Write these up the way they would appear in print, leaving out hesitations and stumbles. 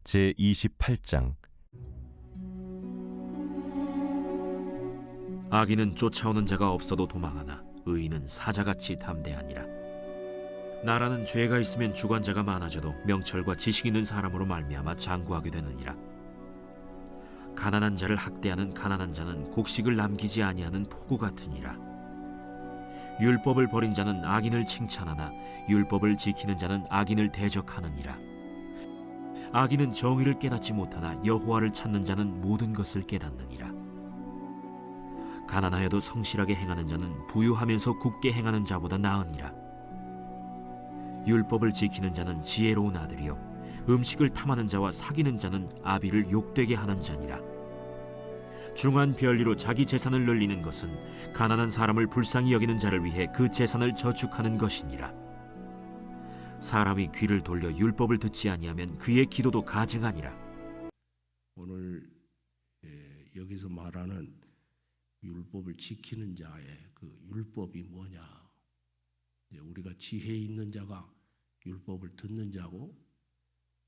제28장. 악인은 쫓아오는 자가 없어도 도망하나 의인은 사자같이 담대하니라. 나라는 죄가 있으면 주관자가 많아져도 명철과 지식 있는 사람으로 말미암아 장구하게 되느니라. 가난한 자를 학대하는 가난한 자는 곡식을 남기지 아니하는 포구 같으니라. 율법을 버린 자는 악인을 칭찬하나 율법을 지키는 자는 악인을 대적하느니라. 악인은 정의를 깨닫지 못하나 여호와를 찾는 자는 모든 것을 깨닫느니라. 가난하여도 성실하게 행하는 자는 부유하면서 굽게 행하는 자보다 나으니라. 율법을 지키는 자는 지혜로운 아들이요 음식을 탐하는 자와 사귀는 자는 아비를 욕되게 하는 자니라. 중한 별리로 자기 재산을 늘리는 것은 가난한 사람을 불쌍히 여기는 자를 위해 그 재산을 저축하는 것이니라. 사람이 귀를 돌려 율법을 듣지 아니하면 그의 기도도 가증하니라. 오늘 여기서 말하는 율법을 지키는 자의 그 율법이 뭐냐? 우리가 지혜 있는 자가 율법을 듣는 자고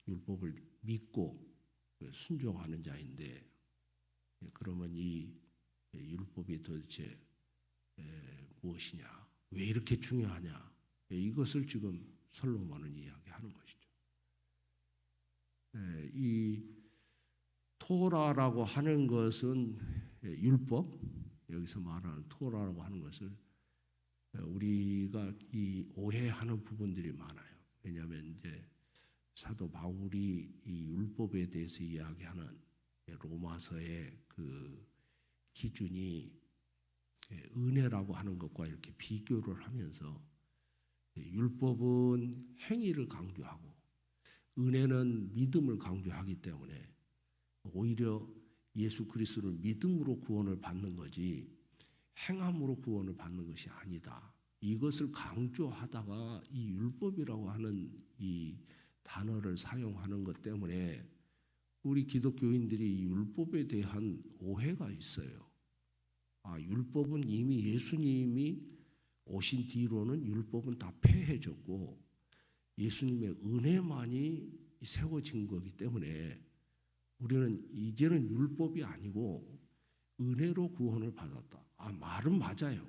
율법을 믿고 순종하는 자인데, 그러면 이 율법이 도대체 무엇이냐? 왜 이렇게 중요하냐? 이것을 지금 솔로몬은 이야기하는 것이죠. 이 토라라고 하는 것은 율법, 여기서 말하는 토라라고 하는 것을 우리가 이 오해하는 부분들이 많아요. 왜냐하면 이제 사도 바울이 이 율법에 대해서 이야기하는 로마서의 그 기준이 은혜라고 하는 것과 이렇게 비교를 하면서 율법은 행위를 강조하고 은혜는 믿음을 강조하기 때문에 오히려 예수 그리스도를 믿음으로 구원을 받는 거지 행함으로 구원을 받는 것이 아니다. 이것을 강조하다가 이 율법이라고 하는 이 단어를 사용하는 것 때문에 우리 기독교인들이 이 율법에 대한 오해가 있어요. 율법은 이미 예수님이 오신 뒤로는 율법은 다 폐해졌고 예수님의 은혜만이 세워진 거기 때문에 우리는 이제는 율법이 아니고 은혜로 구원을 받았다. 말은 맞아요.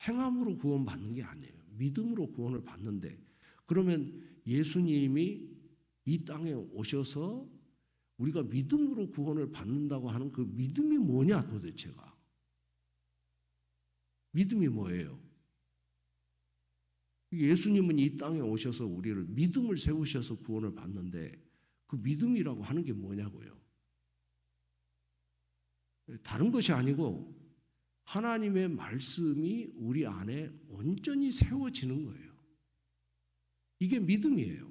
행함으로 구원받는 게 아니에요. 믿음으로 구원을 받는데, 그러면 예수님이 이 땅에 오셔서 우리가 믿음으로 구원을 받는다고 하는 그 믿음이 뭐냐 도대체가? 믿음이 뭐예요? 예수님은 이 땅에 오셔서 우리를 믿음을 세우셔서 구원을 받는데 그 믿음이라고 하는 게 뭐냐고요? 다른 것이 아니고 하나님의 말씀이 우리 안에 온전히 세워지는 거예요. 이게 믿음이에요.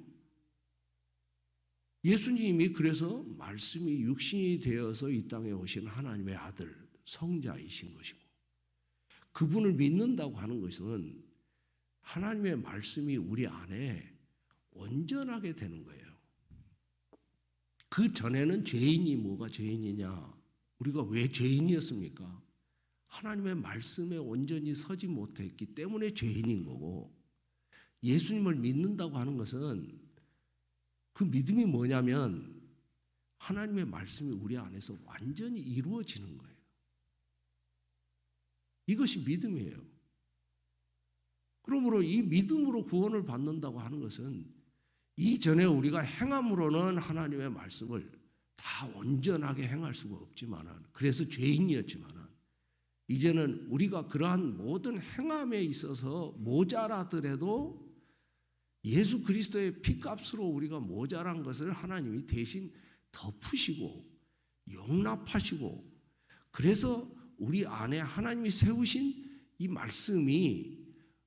예수님이 그래서 말씀이 육신이 되어서 이 땅에 오신 하나님의 아들, 성자이신 것이고, 그분을 믿는다고 하는 것은 하나님의 말씀이 우리 안에 온전하게 되는 거예요. 그 전에는 죄인이 뭐가 죄인이냐? 우리가 왜 죄인이었습니까? 하나님의 말씀에 온전히 서지 못했기 때문에 죄인인 거고, 예수님을 믿는다고 하는 것은 그 믿음이 뭐냐면 하나님의 말씀이 우리 안에서 완전히 이루어지는 거예요. 이것이 믿음이에요. 그러므로 이 믿음으로 구원을 받는다고 하는 것은 이전에 우리가 행함으로는 하나님의 말씀을 다 온전하게 행할 수가 없지만, 그래서 죄인이었지만, 이제는 우리가 그러한 모든 행함에 있어서 모자라더라도 예수 그리스도의 피값으로 우리가 모자란 것을 하나님이 대신 덮으시고 용납하시고, 그래서 우리 안에 하나님이 세우신 이 말씀이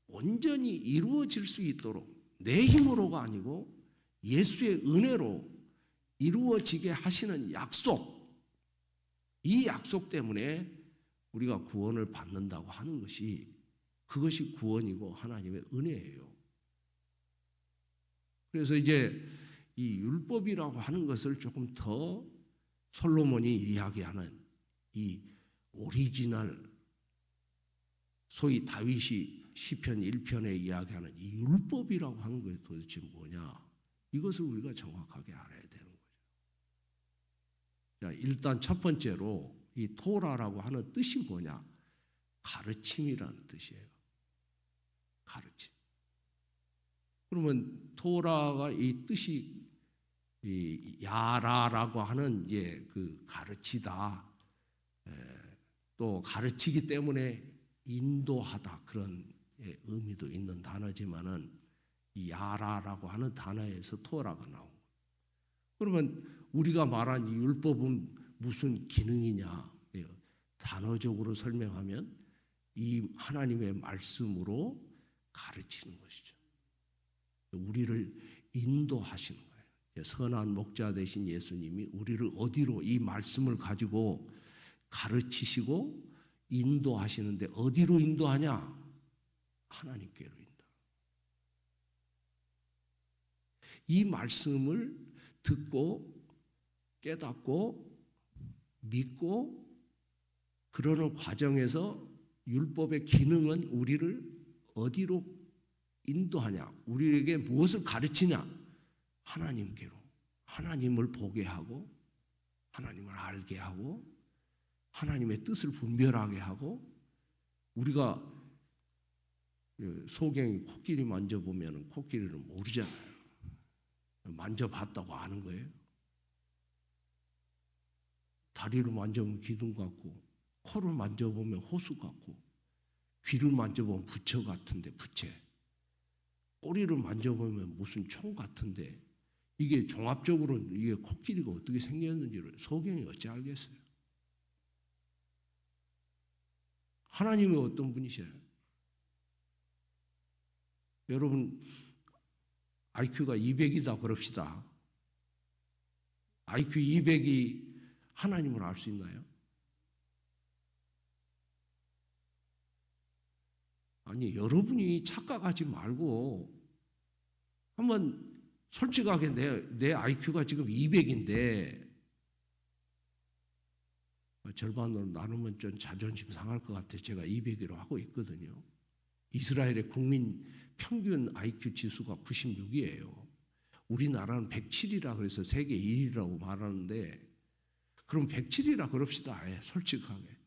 온전히 이루어질 수 있도록 내 힘으로가 아니고 예수의 은혜로 이루어지게 하시는 약속, 이 약속 때문에 우리가 구원을 받는다고 하는 것이, 그것이 구원이고 하나님의 은혜예요. 그래서 이제 이 율법이라고 하는 것을 조금 더 솔로몬이 이야기하는 이 오리지널, 소위 다윗이 시편 1편에 이야기하는 이 율법이라고 하는 것이 도대체 뭐냐? 이것을 우리가 정확하게 알아야 되는 거죠. 자, 일단 첫 번째로 이 토라라고 하는 뜻이 뭐냐? 가르침이라는 뜻이에요. 가르침. 그러면 토라가 이 뜻이 이 야라라고 하는 이제 그 가르치다, 또 가르치기 때문에 인도하다 그런 의미도 있는 단어지만은 이 야라라고 하는 단어에서 토라가 나온 거예요. 그러면 우리가 말한 이 율법은 무슨 기능이냐? 단어적으로 설명하면 이 하나님의 말씀으로 가르치는 것이죠. 우리를 인도하시는 거예요. 선한 목자 되신 예수님이 우리를 어디로 이 말씀을 가지고 가르치시고 인도하시는데 어디로 인도하냐? 하나님께로 인도. 이 말씀을 듣고 깨닫고 믿고 그러는 과정에서 율법의 기능은 우리를 어디로 인도하냐? 우리에게 무엇을 가르치냐? 하나님께로. 하나님을 보게 하고 하나님을 알게 하고 하나님의 뜻을 분별하게 하고 우리가 소경이 코끼리 만져보면 코끼리를 모르잖아요. 만져봤다고 아는 거예요. 다리를 만져보면 기둥 같고 코를 만져보면 호수 같고 귀를 만져보면 부처 같은데 부채 꼬리를 만져보면 무슨 총 같은데 이게 종합적으로 이게 코끼리가 어떻게 생겼는지를 소경이 어찌 알겠어요? 하나님은 어떤 분이셔요? 여러분 IQ가 200이다 그럽시다. IQ 200이 하나님을 알 수 있나요? 아니 여러분이 착각하지 말고 한번 솔직하게 내 IQ가 지금 200인데 절반으로 나누면 좀 자존심 상할 것 같아서 제가 200으로 하고 있거든요. 이스라엘의 국민 평균 IQ 지수가 96이에요. 우리나라는 107이라 그래서 세계 1위라고 말하는데 그럼 107이라 그럽시다. 솔직하게.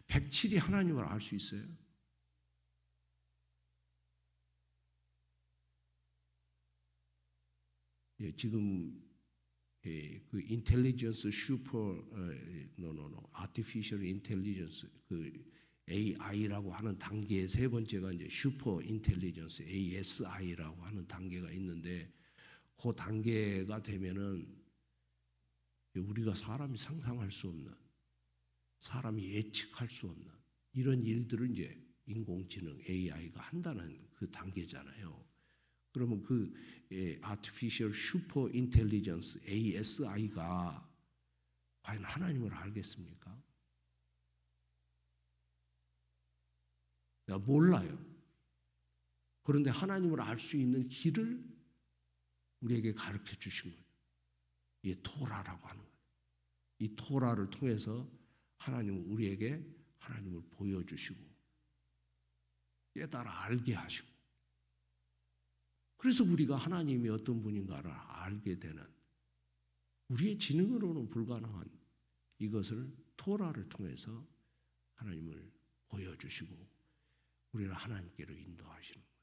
107이 하나님을 알 수 있어요? 지금 그 인텔리전스 슈퍼 아티피셜 인텔리전스 그 AI라고 하는 단계의 세 번째가 이제 슈퍼 인텔리전스 ASI라고 하는 단계가 있는데 그 단계가 되면은 우리가 사람이 상상할 수 없는 사람이 예측할 수 없는 이런 일들을 이제 인공지능 AI가 한다는 그 단계잖아요. 그러면 그 Artificial Super Intelligence ASI가 과연 하나님을 알겠습니까? 몰라요. 그런데 하나님을 알 수 있는 길을 우리에게 가르쳐 주신 거예요. 이 토라라고 하는 거예요. 이 토라를 통해서 하나님은 우리에게 하나님을 보여주시고 깨달아 알게 하시고 그래서 우리가 하나님이 어떤 분인가를 알게 되는 우리의 지능으로는 불가능한 이것을 토라를 통해서 하나님을 보여주시고 우리를 하나님께로 인도하시는 거예요.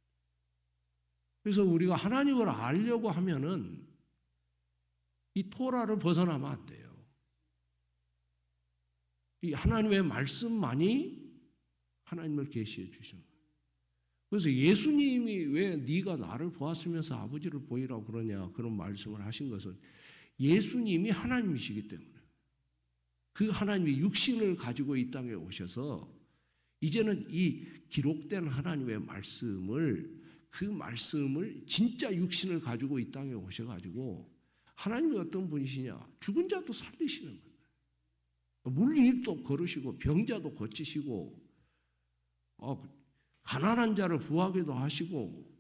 그래서 우리가 하나님을 알려고 하면은 이 토라를 벗어나면 안 돼요. 이 하나님의 말씀만이 하나님을 계시해 주시는 거예요. 그래서 예수님이 왜 네가 나를 보았으면서 아버지를 보이라고 그러냐 그런 말씀을 하신 것은 예수님이 하나님이시기 때문에 그 하나님이 육신을 가지고 이 땅에 오셔서 이제는 이 기록된 하나님의 말씀을 그 말씀을 진짜 육신을 가지고 이 땅에 오셔가지고 하나님이 어떤 분이시냐 죽은 자도 살리시는 거예요. 물리도 걸으시고 병자도 고치시고 가난한 자를 부하게도 하시고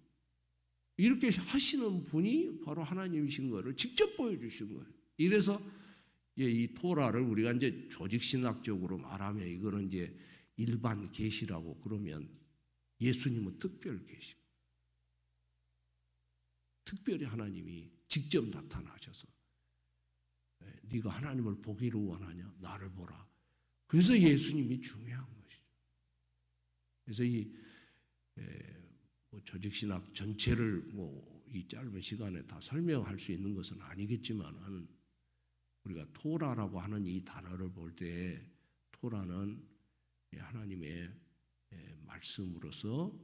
이렇게 하시는 분이 바로 하나님이신 것을 직접 보여주신 거예요. 이래서 이 토라를 우리가 이제 조직신학적으로 말하면 이거는 이제 일반 계시라고 그러면 예수님은 특별 계시. 특별히 하나님이 직접 나타나셔서 네가 하나님을 보기를 원하냐? 나를 보라. 그래서 예수님이 중요한 것이죠. 그래서 이 조직신학 전체를 이 짧은 시간에 다 설명할 수 있는 것은 아니겠지만 우리가 토라라고 하는 이 단어를 볼 때 토라는 하나님의 말씀으로서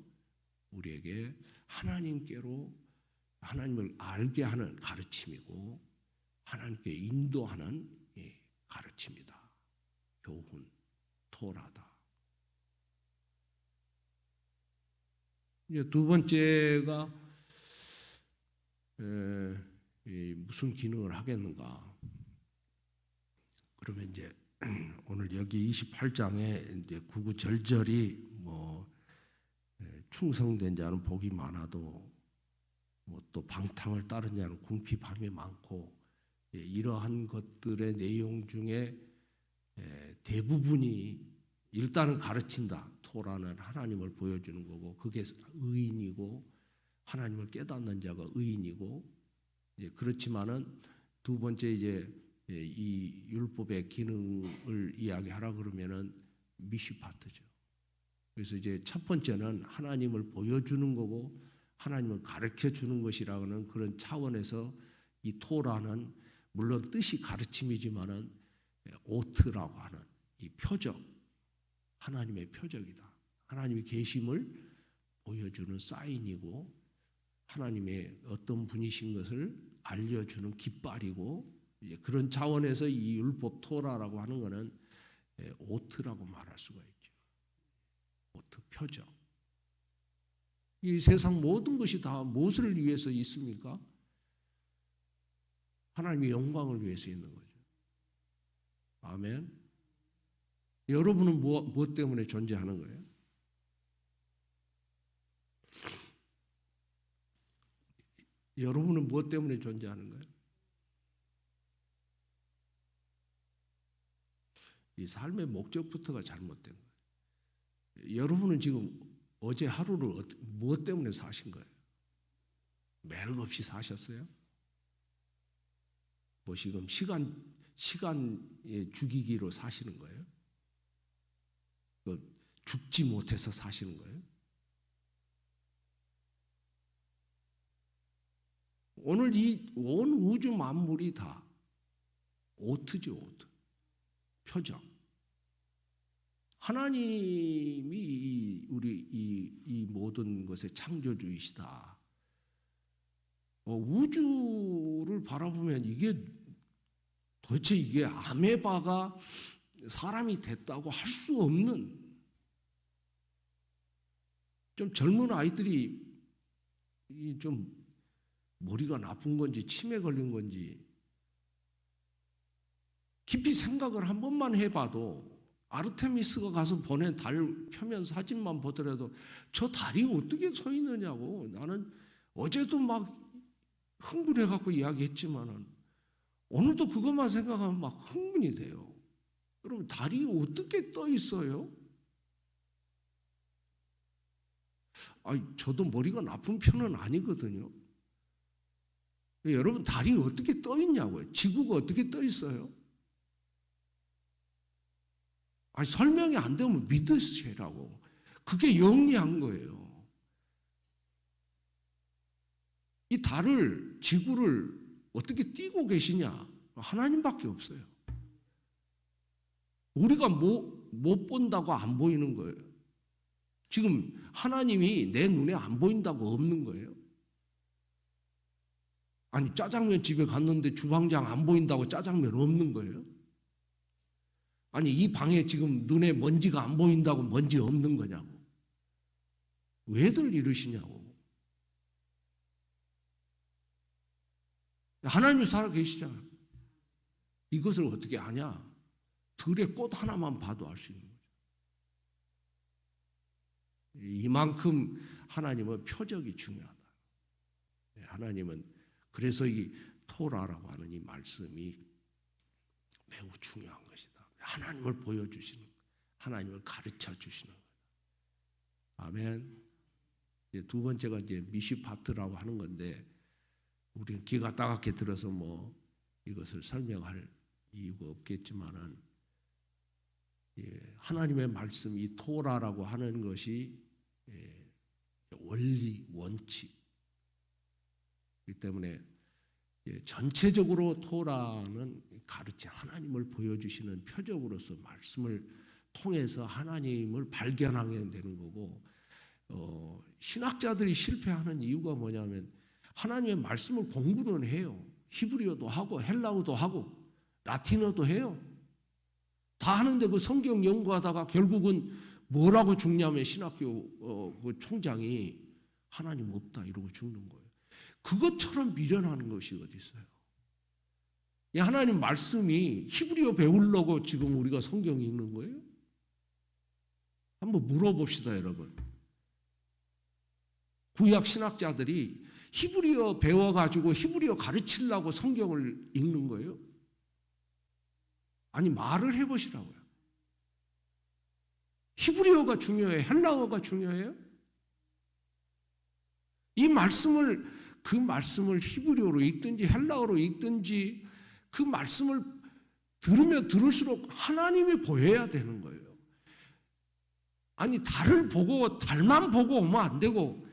우리에게 하나님께로 하나님을 알게 하는 가르침이고 하나님께 인도하는 가르침이다. 교훈, 토라다. 이제 두 번째가 무슨 기능을 하겠는가? 그러면 이제 오늘 여기 28장에 이제 구구절절히 충성된 자는 복이 많아도 또 방탕을 따른 자는 궁핍함이 많고 이러한 것들의 내용 중에 대부분이 일단은 가르친다. 토라는 하나님을 보여주는 거고 그게 의인이고 하나님을 깨닫는 자가 의인이고 그렇지만은 두 번째 이제 이 율법의 기능을 이야기하라 그러면은 미시파트죠. 그래서 이제 첫 번째는 하나님을 보여주는 거고 하나님을 가르쳐 주는 것이라는 그런 차원에서 이 토라는 물론 뜻이 가르침이지만은 오트라고 하는 이 표적, 하나님의 표적이다. 하나님의 계심을 보여주는 사인이고 하나님의 어떤 분이신 것을 알려주는 깃발이고 그런 차원에서 이 율법 토라라고 하는 것은 오트라고 말할 수가 있죠. 오트, 표적. 이 세상 모든 것이 다 무엇을 위해서 있습니까? 하나님의 영광을 위해서 있는 거죠. 아멘. 여러분은 무엇 때문에 존재하는 거예요? 여러분은 무엇 때문에 존재하는 거예요? 이 삶의 목적부터가 잘못된 거예요. 여러분은 지금 어제 하루를 무엇 때문에 사신 거예요? 매일 없이 사셨어요? 지금 시간의 죽이기로 사시는 거예요? 죽지 못해서 사시는 거예요? 오늘 이 온 우주 만물이 다 오트죠, 오트. 표적. 하나님이 우리 이 모든 것의 창조주이시다. 우주를 바라보면 도대체 이게 아메바가 사람이 됐다고 할 수 없는 좀 젊은 아이들이 좀 머리가 나쁜 건지 치매 걸린 건지 깊이 생각을 한 번만 해봐도 아르테미스가 가서 보낸 달 표면 사진만 보더라도 저 달이 어떻게 서 있느냐고 나는 어제도 막 흥분해갖고 이야기했지만은 오늘도 그것만 생각하면 막 흥분이 돼요. 여러분 달이 어떻게 떠 있어요? 저도 머리가 나쁜 편은 아니거든요. 여러분 달이 어떻게 떠 있냐고요? 지구가 어떻게 떠 있어요? 설명이 안 되면 믿으시라고. 그게 영리한 거예요. 이 달을, 지구를 어떻게 띄고 계시냐? 하나님밖에 없어요. 우리가 못 본다고 안 보이는 거예요. 지금 하나님이 내 눈에 안 보인다고 없는 거예요. 짜장면 집에 갔는데 주방장 안 보인다고 짜장면 없는 거예요. 이 방에 지금 눈에 먼지가 안 보인다고 먼지 없는 거냐고. 왜들 이러시냐고. 하나님이 살아 계시잖아요. 이것을 어떻게 아냐? 들의 꽃 하나만 봐도 알 수 있는 거죠. 이만큼 하나님은 표적이 중요하다. 하나님은 그래서 이 토라라고 하는 이 말씀이 매우 중요한 것이다. 하나님을 보여주시는 거예요. 하나님을 가르쳐 주시는 거예요. 아멘. 두 번째가 이제 미시파트라고 하는 건데 우리는 기가 따갑게 들어서 뭐 이것을 설명할 이유가 없겠지만은 하나님의 말씀, 이 토라라고 하는 것이 원리, 원칙. 그렇기 때문에 전체적으로 토라는 가르치 하나님을 보여주시는 표적으로서 말씀을 통해서 하나님을 발견하게 되는 거고, 신학자들이 실패하는 이유가 뭐냐면 하나님의 말씀을 공부는 해요. 히브리어도 하고 헬라어도 하고 라틴어도 해요. 다 하는데 그 성경 연구하다가 결국은 뭐라고 죽냐면 신학교 그 총장이 하나님 없다 이러고 죽는 거예요. 그것처럼 미련한 것이 어디 있어요? 이 하나님 말씀이 히브리어 배우려고 지금 우리가 성경 읽는 거예요? 한번 물어봅시다, 여러분. 구약 신학자들이 히브리어 배워가지고 히브리어 가르치려고 성경을 읽는 거예요? 아니, 말을 해보시라고요. 히브리어가 중요해요? 헬라어가 중요해요? 이 말씀을, 그 말씀을 히브리어로 읽든지 헬라어로 읽든지 그 말씀을 들으면 들을수록 하나님이 보여야 되는 거예요. 아니, 달을 보고 달만 보고 오면 안 되고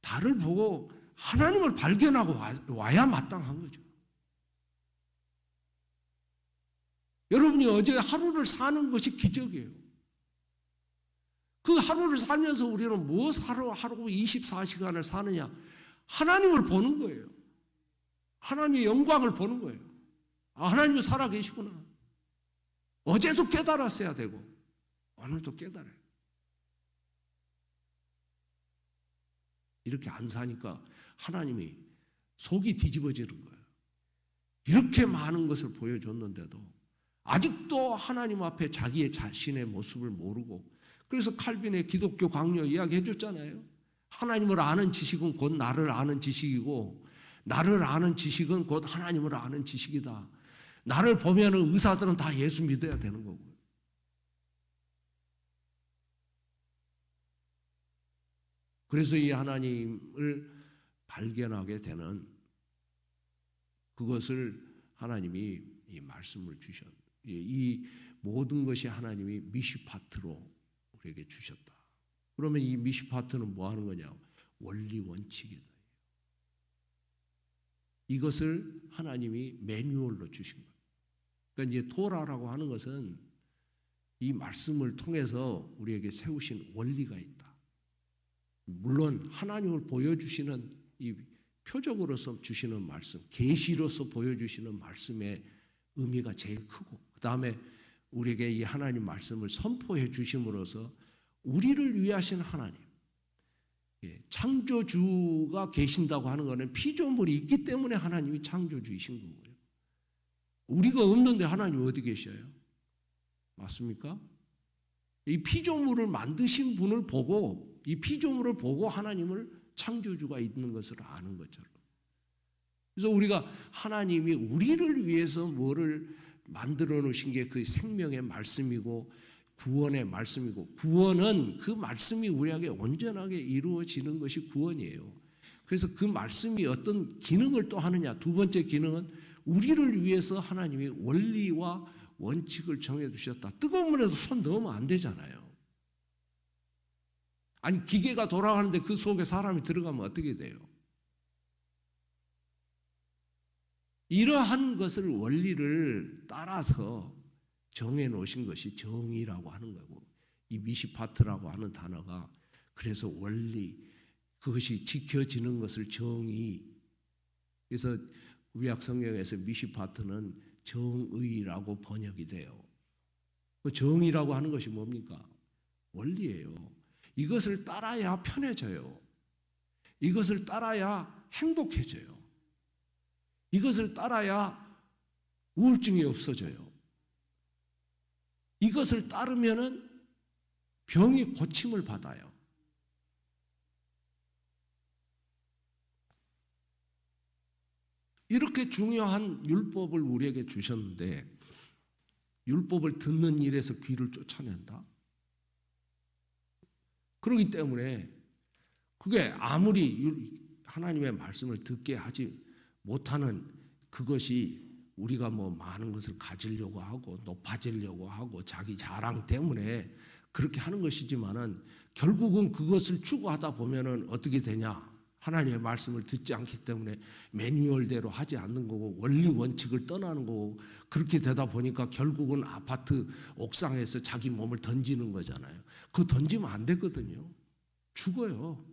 달을 보고 하나님을 발견하고 와야 마땅한 거죠. 여러분이 어제 하루를 사는 것이 기적이에요. 그 하루를 살면서 우리는 무엇 하루 24시간을 사느냐? 하나님을 보는 거예요. 하나님의 영광을 보는 거예요. 아, 하나님이 살아계시구나. 어제도 깨달았어야 되고 오늘도 깨달아요. 이렇게 안 사니까 하나님이 속이 뒤집어지는 거예요. 이렇게 많은 것을 보여줬는데도 아직도 하나님 앞에 자기의 자신의 모습을 모르고, 그래서 칼빈의 기독교 강요 이야기해 줬잖아요. 하나님을 아는 지식은 곧 나를 아는 지식이고 나를 아는 지식은 곧 하나님을 아는 지식이다. 나를 보면 의사들은 다 예수 믿어야 되는 거고요. 그래서 이 하나님을 발견하게 되는 그것을 하나님이 이 말씀을 주셨. 이 모든 것이 하나님이 미시파트로 우리에게 주셨다. 그러면 이 미시파트는 뭐 하는 거냐? 원리 원칙이다. 이것을 하나님이 매뉴얼로 주신 거예요. 그러니까 이제 토라라고 하는 것은 이 말씀을 통해서 우리에게 세우신 원리가 있다. 물론 하나님을 보여주시는 이 표적으로서 주시는 말씀, 계시로서 보여주시는 말씀의 의미가 제일 크고, 그 다음에 우리에게 이 하나님 말씀을 선포해 주심으로써 우리를 위하신 하나님, 창조주가 계신다고 하는 것은 피조물이 있기 때문에 하나님이 창조주이신 거고요. 우리가 없는데 하나님 어디 계셔요? 맞습니까? 이 피조물을 만드신 분을 보고, 이 피조물을 보고 하나님을 창조주가 있는 것을 아는 것처럼. 그래서 우리가 하나님이 우리를 위해서 뭐를 만들어 놓으신 게 그 생명의 말씀이고 구원의 말씀이고, 구원은 그 말씀이 우리에게 온전하게 이루어지는 것이 구원이에요. 그래서 그 말씀이 어떤 기능을 또 하느냐? 두 번째 기능은 우리를 위해서 하나님이 원리와 원칙을 정해 두셨다. 뜨거운 물에도 손 넣으면 안 되잖아요. 아니, 기계가 돌아가는데 그 속에 사람이 들어가면 어떻게 돼요? 이러한 것을 원리를 따라서 정해 놓으신 것이 정의라고 하는 거고, 이 미시파트라고 하는 단어가 그래서 원리, 그것이 지켜지는 것을 정의. 그래서 구약 성경에서 미시파트는 정의라고 번역이 돼요. 그 정의라고 하는 것이 뭡니까? 원리예요. 이것을 따라야 편해져요. 이것을 따라야 행복해져요. 이것을 따라야 우울증이 없어져요. 이것을 따르면은 병이 고침을 받아요. 이렇게 중요한 율법을 우리에게 주셨는데 율법을 듣는 일에서 귀를 쫓아낸다? 그렇기 때문에 그게 아무리 하나님의 말씀을 듣게 하지 못하는 그것이 우리가 뭐 많은 것을 가지려고 하고 높아지려고 하고 자기 자랑 때문에 그렇게 하는 것이지만은 결국은 그것을 추구하다 보면은 어떻게 되냐? 하나님의 말씀을 듣지 않기 때문에 매뉴얼대로 하지 않는 거고 원리 원칙을 떠나는 거고 그렇게 되다 보니까 결국은 아파트 옥상에서 자기 몸을 던지는 거잖아요. 그거 던지면 안 되거든요. 죽어요.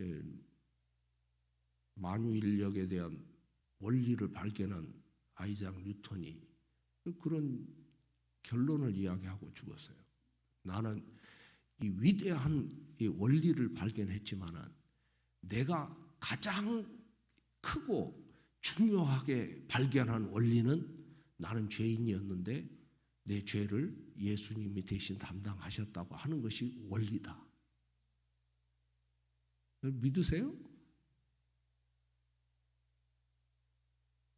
예, 만유인력에 대한 원리를 발견한 아이작 뉴턴이 그런 결론을 이야기하고 죽었어요. 나는 이 위대한 이 원리를 발견했지만은 내가 가장 크고 중요하게 발견한 원리는 나는 죄인이었는데 내 죄를 예수님이 대신 담당하셨다고 하는 것이 원리다. 믿으세요?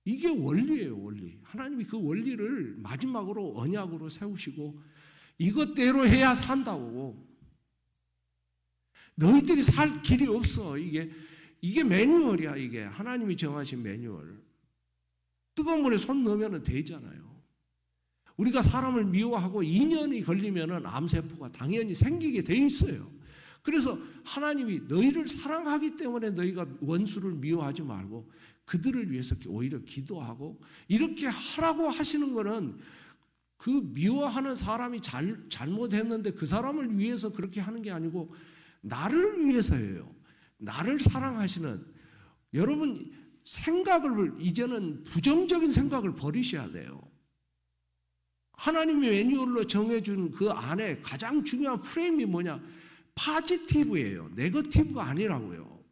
이게 원리예요, 원리. 하나님이 그 원리를 마지막으로 언약으로 세우시고 이것대로 해야 산다고. 너희들이 살 길이 없어. 이게 매뉴얼이야, 이게. 하나님이 정하신 매뉴얼. 뜨거운 물에 손 넣으면 되잖아요. 우리가 사람을 미워하고 2년이 걸리면 암세포가 당연히 생기게 돼 있어요. 그래서 하나님이 너희를 사랑하기 때문에 너희가 원수를 미워하지 말고 그들을 위해서 오히려 기도하고 이렇게 하라고 하시는 거는 그 미워하는 사람이 잘못했는데 그 사람을 위해서 그렇게 하는 게 아니고 나를 위해서예요. 나를 사랑하시는 여러분 생각을 이제는 부정적인 생각을 버리셔야 돼요. 하나님이 매뉴얼로 정해준 그 안에 가장 중요한 프레임이 뭐냐? 파지티브예요. 네거티브가 아니라고요.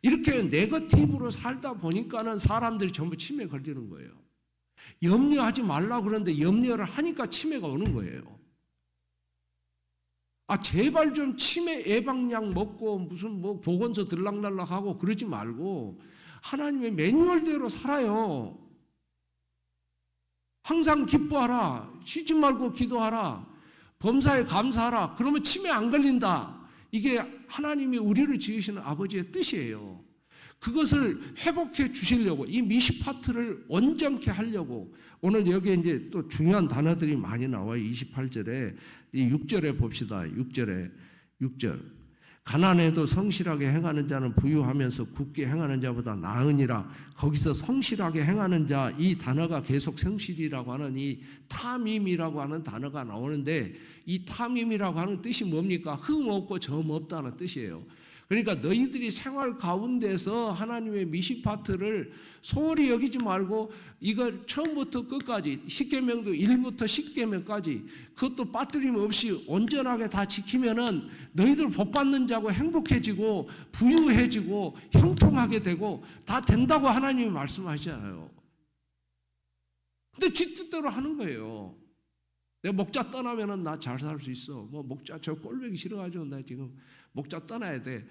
이렇게 네거티브로 살다 보니까는 사람들이 전부 치매 걸리는 거예요. 염려하지 말라고 그러는데 염려를 하니까 치매가 오는 거예요. 제발 좀 치매 예방약 먹고 무슨 뭐 보건소 들락날락하고 그러지 말고 하나님의 매뉴얼대로 살아요. 항상 기뻐하라. 쉬지 말고 기도하라. 범사에 감사하라. 그러면 치매 안 걸린다. 이게 하나님이 우리를 지으시는 아버지의 뜻이에요. 그것을 회복해 주시려고 이 미시파트를 온전케 하려고 오늘 여기에 이제 또 중요한 단어들이 많이 나와요. 28절에 이 6절에 봅시다. 6절. 가난해도 성실하게 행하는 자는 부유하면서 굳게 행하는 자보다 나으니라. 거기서 성실하게 행하는 자 이 단어가 계속 성실이라고 하는 이 탐임이라고 하는 단어가 나오는데 이 탐임이라고 하는 뜻이 뭡니까? 흠 없고 점 없다는 뜻이에요. 그러니까 너희들이 생활 가운데서 하나님의 미시파트를 소홀히 여기지 말고 이걸 처음부터 끝까지 10계명도 1부터 10계명까지 그것도 빠뜨림 없이 온전하게 다 지키면은 너희들 복 받는 자고 행복해지고 부유해지고 형통하게 되고 다 된다고 하나님이 말씀하시잖아요. 근데 지 뜻대로 하는 거예요. 내 목자 떠나면은 나 잘 살 수 있어. 뭐 목자 저 꼴보기 싫어가지고 나 지금 목자 떠나야 돼.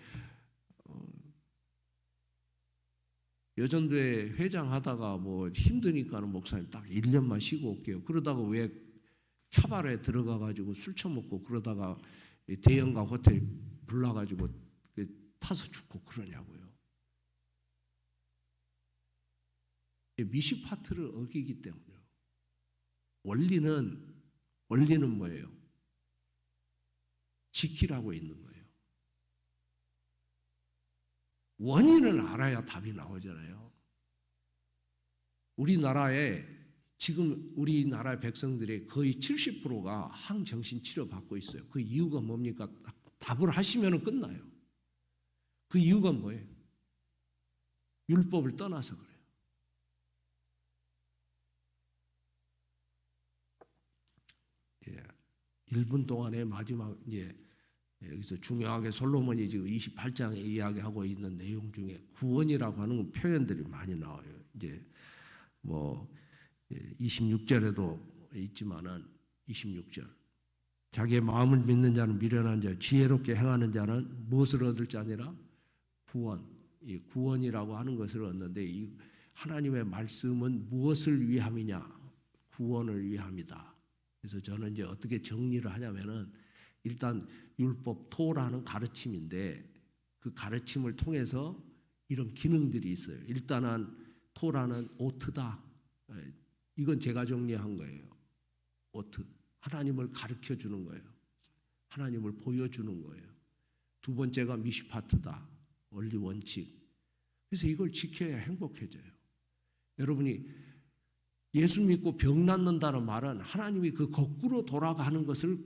여전도에 회장하다가 뭐 힘드니까는 목사님 딱 1년만 쉬고 올게요. 그러다가 왜 캬바레 들어가가지고 술 처먹고 그러다가 대형가 호텔 불나가지고 타서 죽고 그러냐고요. 미시파트를 어기기 때문에요. 원리는 뭐예요? 지키라고 있는 거예요. 원인을 알아야 답이 나오잖아요. 우리나라에 지금 우리나라 백성들의 거의 70%가 항정신치료 받고 있어요. 그 이유가 뭡니까? 답을 하시면 끝나요. 그 이유가 뭐예요? 율법을 떠나서 그래요. 1분 동안에 마지막 여기서 중요하게 솔로몬이 지금 28장에 이야기하고 있는 내용 중에 구원이라고 하는 표현들이 많이 나와요. 이제 뭐 26절에도 있지만은 26절 자기의 마음을 믿는 자는 미련한 자, 지혜롭게 행하는 자는 무엇을 얻을 자니라? 구원. 이 구원이라고 하는 것을 얻는데 이 하나님의 말씀은 무엇을 위함이냐? 구원을 위함이다. 그래서 저는 이제 어떻게 정리를 하냐면은 일단 율법 토라는 가르침인데 그 가르침을 통해서 이런 기능들이 있어요. 일단은 토라는 오트다. 이건 제가 정리한 거예요. 오트. 하나님을 가르쳐 주는 거예요. 하나님을 보여주는 거예요. 두 번째가 미시파트다. 원리 원칙. 그래서 이걸 지켜야 행복해져요. 여러분이 예수 믿고 병 낫는다는 말은 하나님이 그 거꾸로 돌아가는 것을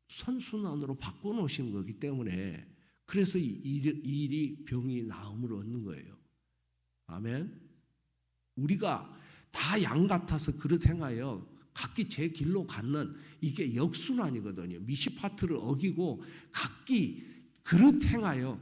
선순환으로 바꿔놓으신 거기 때문에 그래서 이 일이 병이 나음을 얻는 거예요. 아멘. 우리가 다 양 같아서 그릇 행하여 각기 제 길로 갖는 이게 역순환이거든요. 미시파트를 어기고 각기 그릇 행하여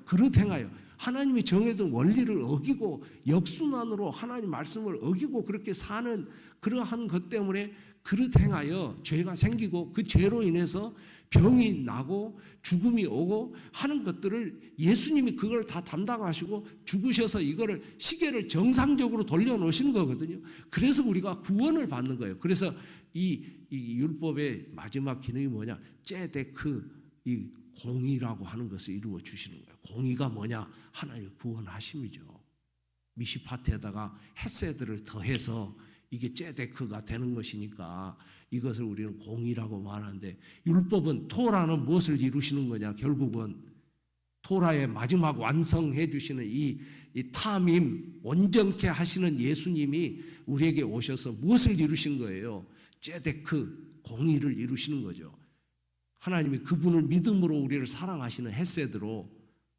하나님이 정해둔 원리를 어기고 역순환으로 하나님 말씀을 어기고 그렇게 사는 그러한 것 때문에 그릇 행하여 죄가 생기고 그 죄로 인해서 병이 나고 죽음이 오고 하는 것들을 예수님이 그걸 다 담당하시고 죽으셔서 이거를 시계를 정상적으로 돌려놓으신 거거든요. 그래서 우리가 구원을 받는 거예요. 그래서 이 율법의 마지막 기능이 뭐냐? 째데크, 이 공의라고 하는 것을 이루어 주시는 거예요. 공의가 뭐냐? 하나님의 구원하심이죠. 미시파트에다가 헤세드를 더해서 이게 째데크가 되는 것이니까 이것을 우리는 공의라고 말하는데, 율법은 토라는 무엇을 이루시는 거냐? 결국은 토라의 마지막 완성해 주시는 이 탐임 온전케 하시는 예수님이 우리에게 오셔서 무엇을 이루신 거예요? 째데크, 공의를 이루시는 거죠. 하나님이 그분을 믿음으로 우리를 사랑하시는 헤세드로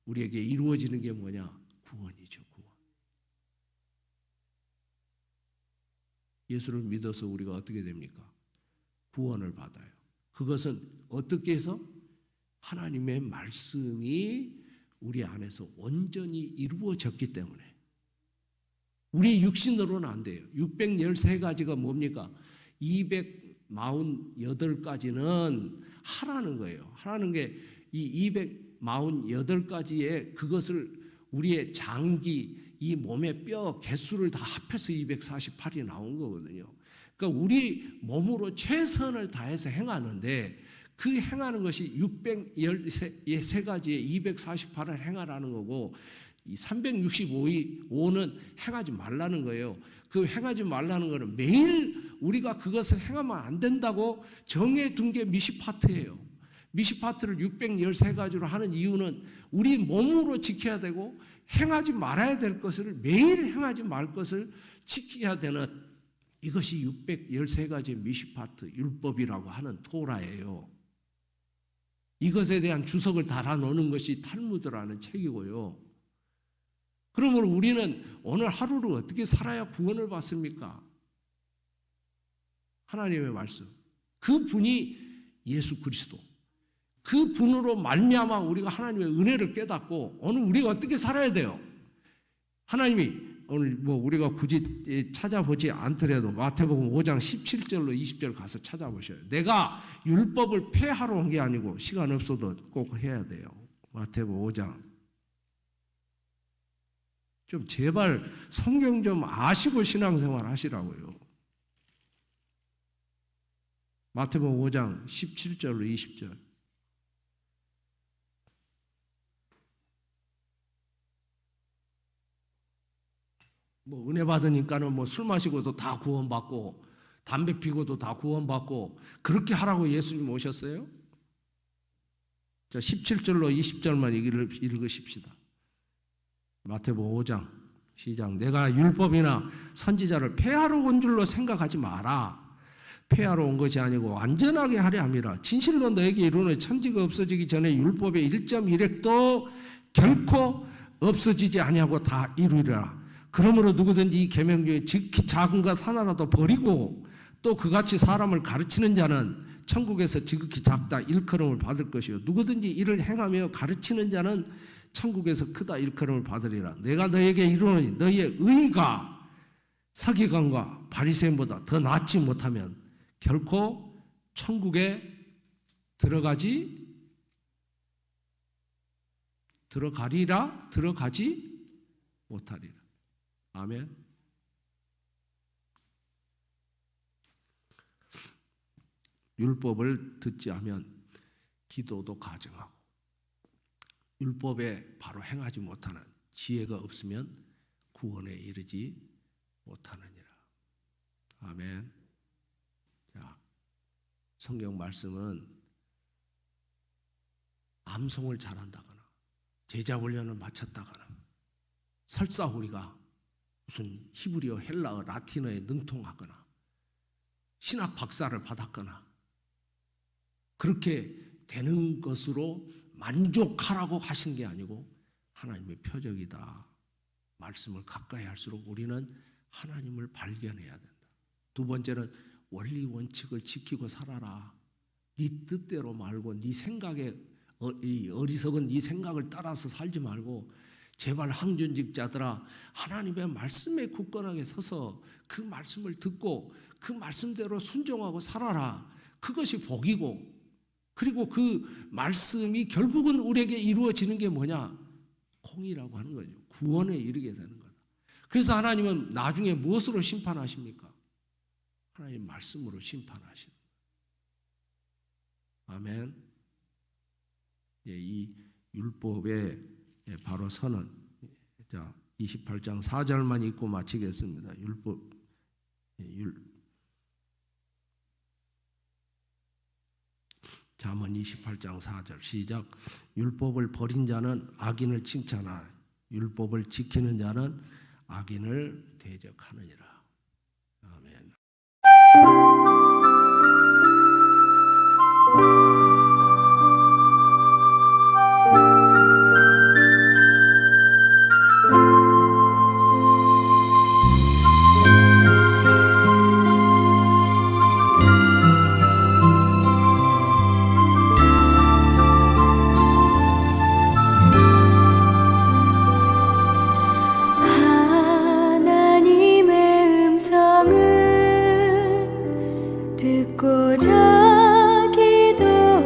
우리에게 이루어지는 게 뭐냐? 구원이죠. 구원. 예수를 믿어서 우리가 어떻게 됩니까? 구원을 받아요. 그것은 어떻게 해서? 하나님의 말씀이 우리 안에서 온전히 이루어졌기 때문에. 우리 육신으로는 안 돼요. 613가지가 뭡니까? 248가지는 하라는 거예요. 하라는 게 이 248가지에 그것을 우리의 장기, 이 몸의 뼈 개수를 다 합해서 248이 나온 거거든요. 그러니까 우리 몸으로 최선을 다해서 행하는데 그 행하는 것이 613가지에 248을 행하라는 거고, 이 365는 행하지 말라는 거예요. 그 행하지 말라는 거는 매일 우리가 그것을 행하면 안 된다고 정해둔 게 미시파트예요. 미시파트를 613가지로 하는 이유는 우리 몸으로 지켜야 되고 행하지 말아야 될 것을 매일 행하지 말 것을 지켜야 되는 이것이 613가지의 미시파트 율법이라고 하는 토라예요. 이것에 대한 주석을 달아놓는 것이 탈무드라는 책이고요. 그러므로 우리는 오늘 하루를 어떻게 살아야 구원을 받습니까? 하나님의 말씀, 그 분이 예수 그리스도, 그 분으로 말미암아 우리가 하나님의 은혜를 깨닫고 오늘 우리가 어떻게 살아야 돼요? 하나님이 오늘 우리가 굳이 찾아보지 않더라도 마태복음 5장 17절로 20절 가서 찾아보셔요. 내가 율법을 폐하러 온 게 아니고 시간 없어도 꼭 해야 돼요. 마태복음 5장. 좀 제발 성경 좀 아시고 신앙생활 하시라고요. 마태복음 5장 17절로 20절. 은혜 받으니까는 술 마시고도 다 구원받고 담배 피고도 다 구원받고 그렇게 하라고 예수님 오셨어요? 자, 17절로 20절만 읽으십시다. 마태복음 5장 시작. 내가 율법이나 선지자를 폐하러 온 줄로 생각하지 마라. 폐하러 온 것이 아니고 완전하게 하려 함이라. 진실로 너에게 이르노니 천지가 없어지기 전에 율법의 1.1획도 결코 없어지지 아니하고 다 이루리라. 그러므로 누구든지 이 계명 중에 지극히 작은 것 하나라도 버리고 또 그같이 사람을 가르치는 자는 천국에서 지극히 작다 일컬음을 받을 것이요 누구든지 이를 행하며 가르치는 자는 천국에서 크다 일컬음을 받으리라. 내가 너에게 이르노니 너희의 의가 서기관과 바리새인보다 더 낫지 못하면 결코 천국에 들어가지 못하리라. 아멘. 율법을 듣지 않으면 기도도 가증하고 율법에 바로 행하지 못하는 지혜가 없으면 구원에 이르지 못하느니라. 아멘. 자, 성경 말씀은 암송을 잘한다거나 제자 훈련을 마쳤다거나 설사 우리가 무슨 히브리어, 헬라어, 라틴어에 능통하거나 신학 박사를 받았거나 그렇게 되는 것으로 만족하라고 하신 게 아니고 하나님의 표적이다. 말씀을 가까이 할수록 우리는 하나님을 발견해야 된다. 두 번째는 원리 원칙을 지키고 살아라. 네 뜻대로 말고 네 생각에 이 어리석은 네 생각을 따라서 살지 말고 제발 항준직자들아 하나님의 말씀에 굳건하게 서서 그 말씀을 듣고 그 말씀대로 순종하고 살아라. 그것이 복이고 그리고 그 말씀이 결국은 우리에게 이루어지는 게 뭐냐? 공의라고 하는 거죠. 구원에 이르게 되는 거다. 그래서 하나님은 나중에 무엇으로 심판하십니까? 하나님 말씀으로 심판하시는 거예요. 아멘. 이 율법의 바로 선언. 자, 28장 4절만 읽고 마치겠습니다. 잠언 28장 4절 시작. 율법을 버린 자는 악인을 칭찬하나 율법을 지키는 자는 악인을 대적하느니라. 아멘. 듣고자 기도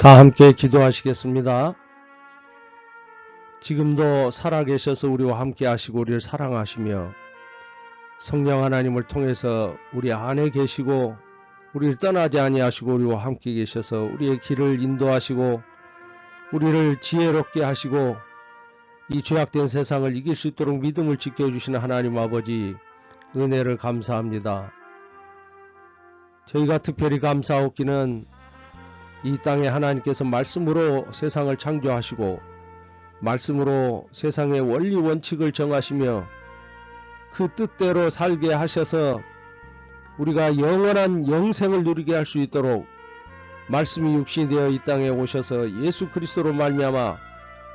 다 함께 기도하시겠습니다. 지금도 살아계셔서 우리와 함께 하시고 우리를 사랑하시며 성령 하나님을 통해서 우리 안에 계시고 우리를 떠나지 아니하시고 우리와 함께 계셔서 우리의 길을 인도하시고 우리를 지혜롭게 하시고 이 죄악된 세상을 이길 수 있도록 믿음을 지켜주시는 하나님 아버지, 은혜를 감사합니다. 저희가 특별히 감사하옵기는 이 땅에 하나님께서 말씀으로 세상을 창조하시고 말씀으로 세상의 원리 원칙을 정하시며 그 뜻대로 살게 하셔서 우리가 영원한 영생을 누리게 할 수 있도록 말씀이 육신이 되어 이 땅에 오셔서 예수 그리스도로 말미암아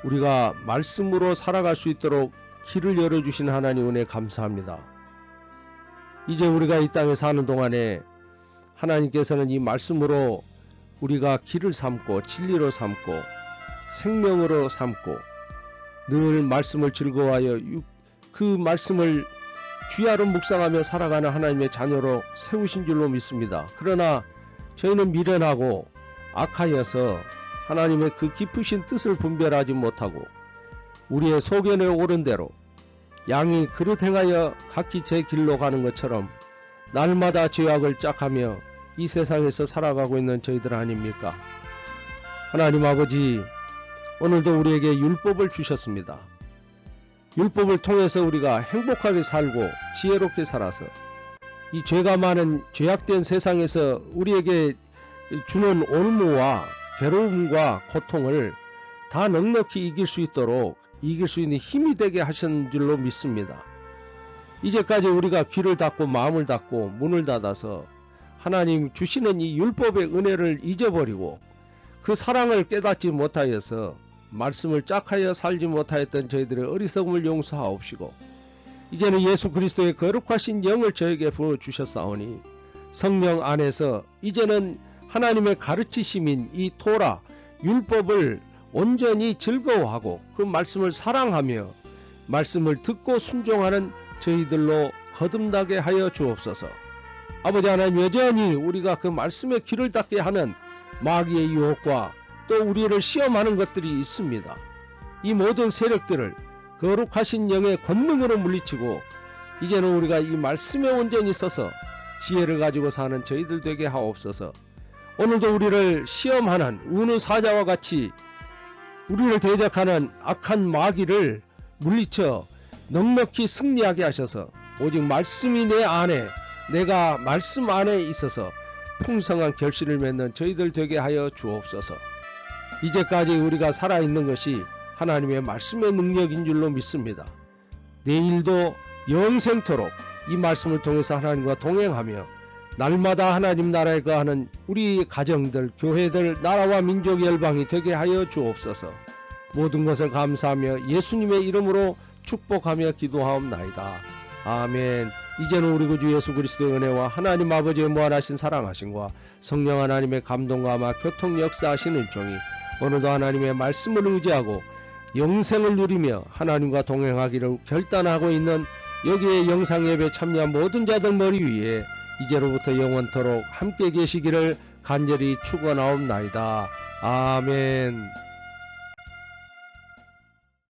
우리가 말씀으로 살아갈 수 있도록 길을 열어주신 하나님 은혜 감사합니다. 이제 우리가 이 땅에 사는 동안에 하나님께서는 이 말씀으로 우리가 길을 삼고 진리로 삼고 생명으로 삼고 늘 말씀을 즐거워하여 그 말씀을 주야로 묵상하며 살아가는 하나님의 자녀로 세우신 줄로 믿습니다. 그러나 저희는 미련하고 악하여서 하나님의 그 깊으신 뜻을 분별하지 못하고 우리의 소견에 오른 대로 양이 그릇 행하여 각기 제 길로 가는 것처럼 날마다 죄악을 짝하며 이 세상에서 살아가고 있는 저희들 아닙니까? 하나님 아버지, 오늘도 우리에게 율법을 주셨습니다. 율법을 통해서 우리가 행복하게 살고 지혜롭게 살아서 이 죄가 많은 죄악된 세상에서 우리에게 주는 올무와 괴로움과 고통을 다 넉넉히 이길 수 있도록 이길 수 있는 힘이 되게 하신 줄로 믿습니다. 이제까지 우리가 귀를 닫고 마음을 닫고 문을 닫아서 하나님 주시는 이 율법의 은혜를 잊어버리고 그 사랑을 깨닫지 못하여서 말씀을 짝하여 살지 못하였던 저희들의 어리석음을 용서하옵시고 이제는 예수 그리스도의 거룩하신 영을 저에게 부어주셨사오니 성령 안에서 이제는 하나님의 가르치심인 이 토라 율법을 온전히 즐거워하고 그 말씀을 사랑하며 말씀을 듣고 순종하는 저희들로 거듭나게 하여 주옵소서. 아버지 하나님, 여전히 우리가 그 말씀의 길을 닫게 하는 마귀의 유혹과 또 우리를 시험하는 것들이 있습니다. 이 모든 세력들을 거룩하신 영의 권능으로 물리치고 이제는 우리가 이 말씀에 온전히 서서 지혜를 가지고 사는 저희들 되게 하옵소서. 오늘도 우리를 시험하는 우는 사자와 같이 우리를 대적하는 악한 마귀를 물리쳐 넉넉히 승리하게 하셔서 오직 말씀이 내 안에, 내가 말씀 안에 있어서 풍성한 결실을 맺는 저희들 되게 하여 주옵소서. 이제까지 우리가 살아있는 것이 하나님의 말씀의 능력인 줄로 믿습니다. 내일도 영생토록 이 말씀을 통해서 하나님과 동행하며 날마다 하나님 나라에 거하는 우리 가정들, 교회들, 나라와 민족 열방이 되게 하여 주옵소서. 모든 것을 감사하며 예수님의 이름으로 축복하며 기도하옵나이다. 아멘. 이제는 우리 구주 예수 그리스도의 은혜와 하나님 아버지의 무한하신 사랑하심과 성령 하나님의 감동과 아마 교통 역사하신 은총이 오늘도 하나님의 말씀을 의지하고 영생을 누리며 하나님과 동행하기를 결단하고 있는 여기에 영상 예배 참여한 모든 자들 머리 위에 이제로부터 영원토록 함께 계시기를 간절히 축원하옵나이다. 아멘.